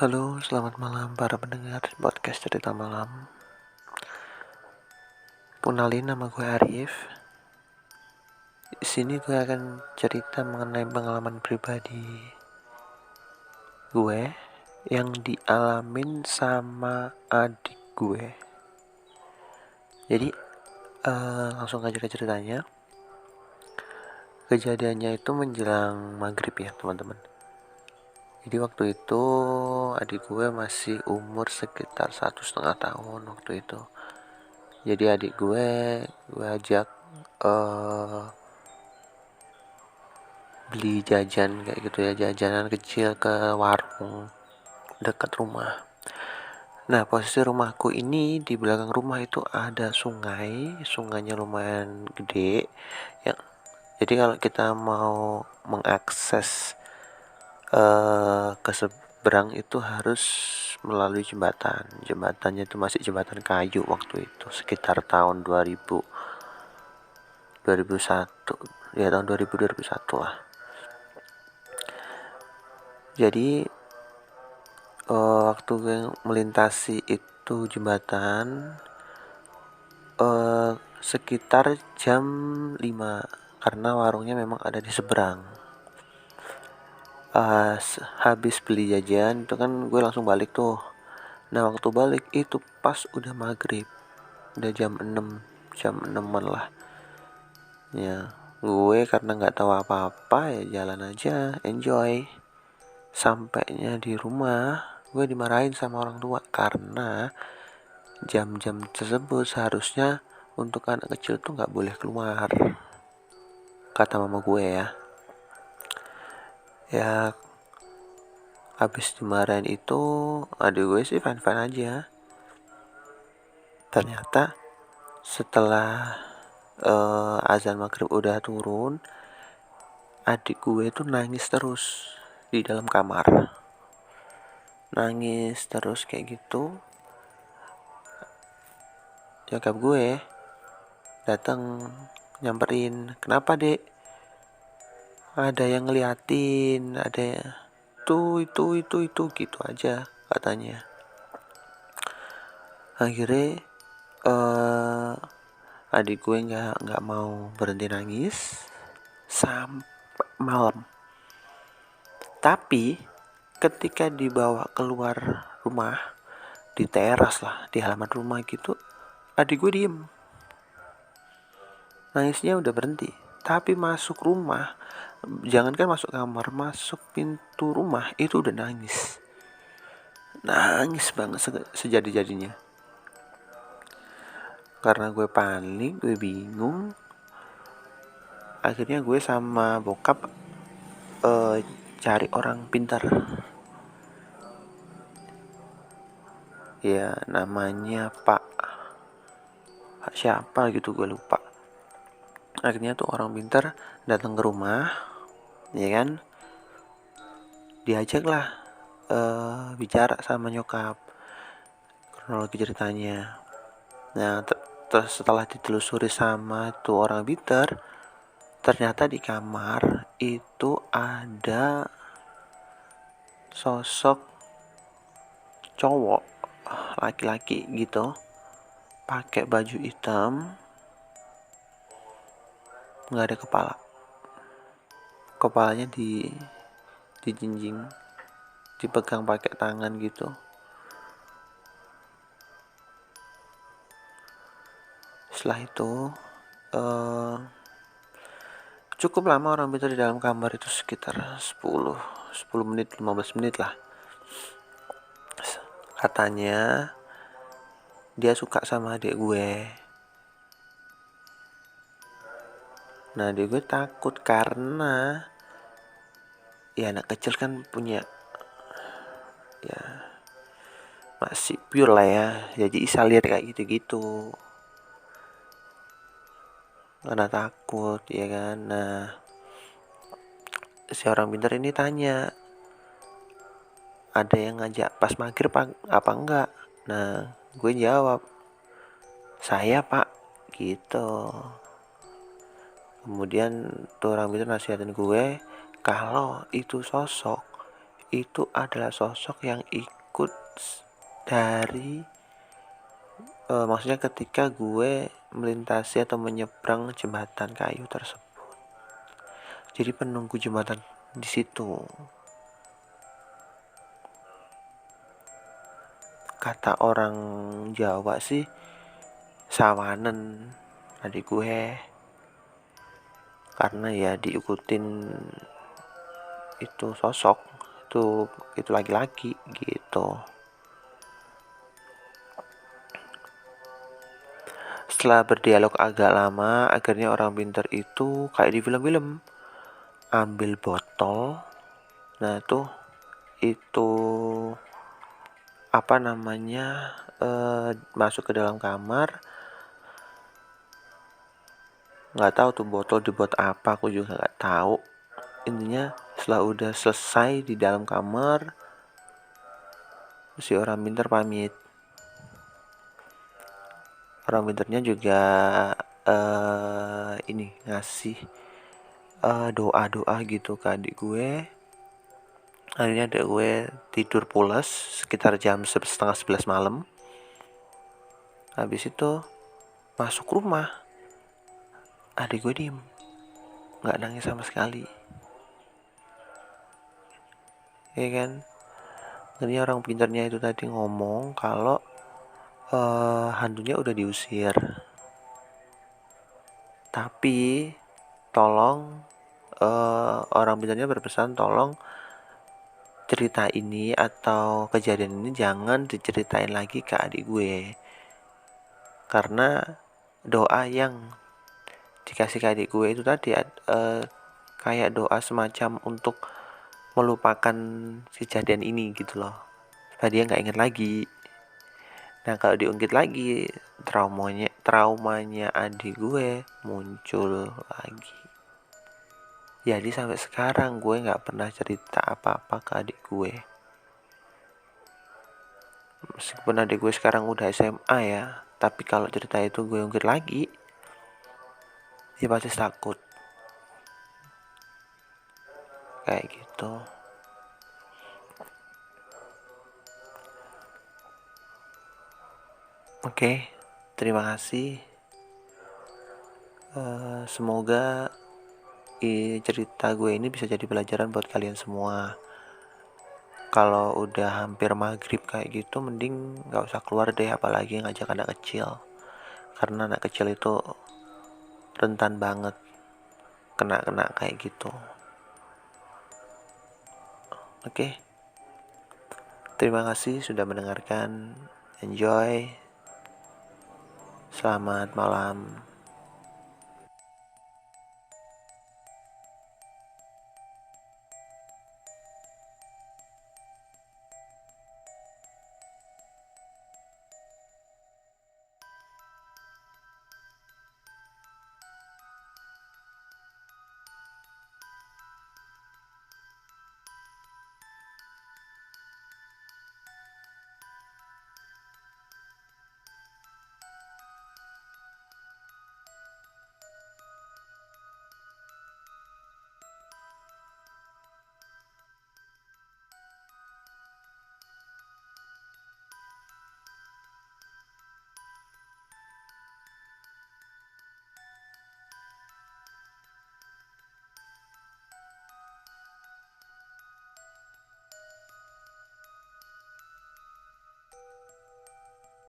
Halo, selamat malam para pendengar podcast cerita malam. Kenalin, nama gue Arif. Di sini gue akan cerita mengenai pengalaman pribadi gue yang dialamin sama adik gue. Jadi langsung aja ke ceritanya. Kejadiannya itu menjelang maghrib ya teman-teman. Jadi waktu itu adik gue masih umur sekitar 1,5 tahun waktu itu. Jadi adik gue ajak beli jajan kayak gitu ya, jajanan kecil ke warung dekat rumah. Nah, posisi rumahku ini di belakang rumah itu ada sungainya lumayan gede ya. Jadi kalau kita mau mengakses ke seberang itu harus melalui jembatannya itu masih jembatan kayu waktu itu, sekitar tahun 2001 ya, tahun 2001 lah. Jadi waktu gue melintasi itu jembatan sekitar jam 5 karena warungnya memang ada di seberang. Habis beli jajan itu kan gue langsung balik tuh. Nah, waktu balik itu pas udah maghrib, udah jam 6-an lah ya. Gue karena nggak tahu apa-apa ya jalan aja, enjoy. Sampainya di rumah gue dimarahin sama orang tua karena jam-jam tersebut seharusnya untuk anak kecil tuh nggak boleh keluar, kata mama gue ya. Habis dimarahin itu adik gue sih fine aja. Ternyata setelah azan maghrib udah turun, adik gue tuh nangis terus di dalam kamar, nangis terus kayak gitu. Nyokap gue datang nyamperin, kenapa dek, ada yang ngeliatin, ada itu gitu aja katanya. Akhirnya adik gue nggak mau berhenti nangis sampai malam. Tapi ketika dibawa keluar rumah, di teras lah, di halaman rumah gitu, adik gue diem, nangisnya udah berhenti. Tapi masuk rumah, jangankan masuk kamar, masuk pintu rumah itu udah nangis banget sejadi-jadinya. Karena gue panik, gue bingung, akhirnya gue sama bokap cari orang pintar ya, namanya Pak siapa gitu, gue lupa. Akhirnya tuh orang pintar datang ke rumah ya kan, diajak lah bicara sama nyokap kronologi ceritanya. Nah, terus setelah ditelusuri sama tuh orang pintar, ternyata di kamar itu ada sosok cowok, laki-laki gitu, pakai baju hitam, nggak ada kepalanya dijinjing, dipegang pakai tangan gitu. Setelah itu cukup lama orang pintar di dalam kamar itu, sekitar 10 menit, 15 menit lah. Katanya dia suka sama adik gue. Nah, adik gue takut karena ya anak kecil kan punya ya masih pure lah ya, jadi bisa lihat kayak gitu-gitu, karena takut ya kan. Nah, si orang pintar ini tanya, ada yang ngajak pas maghrib apa enggak? Nah, gue jawab, saya pak, gitu. Kemudian tuh orang pintar nasihatin gue kalau itu sosok itu adalah sosok yang ikut dari maksudnya ketika gue melintasi atau menyeberang jembatan kayu tersebut. Jadi penunggu jembatan di situ. Kata orang Jawa sih sawanen adik gue, karena ya diikutin itu sosok itu laki-laki gitu. Setelah berdialog agak lama, akhirnya orang pintar itu kayak di film-film ambil botol. Nah itu apa namanya masuk ke dalam kamar. Nggak tahu tuh botol dibuat apa, aku juga nggak tahu. Intinya setelah udah selesai di dalam kamar, si orang pintar pamit. Orang pintarnya juga ini ngasih doa-doa gitu ke adik gue. Akhirnya adik gue tidur pulas sekitar jam 10:30 malam. Habis itu masuk rumah, adik gue diem, nggak nangis sama sekali, ya kan. Akhirnya orang pintarnya itu tadi ngomong kalau hantunya udah diusir, tapi tolong orang pintarnya berpesan tolong cerita ini atau kejadian ini jangan diceritain lagi ke adik gue, karena doa yang dikasih ke adik gue itu tadi kayak doa semacam untuk melupakan kejadian ini gitu loh, supaya dia nggak inget lagi. Nah kalau diungkit lagi, traumanya adik gue muncul lagi. Jadi sampai sekarang gue nggak pernah cerita apa-apa ke adik gue. Meskipun adik gue sekarang udah SMA ya, tapi kalau cerita itu gue ungkit lagi, dia pasti takut. Kayak gitu. Oke, terima kasih. Semoga cerita gue ini bisa jadi pelajaran buat kalian semua. Kalau udah hampir maghrib kayak gitu, mending gak usah keluar deh, apalagi ngajak anak kecil. Karena anak kecil itu rentan banget kena kayak gitu. Oke, terima kasih sudah mendengarkan. Enjoy. Selamat malam.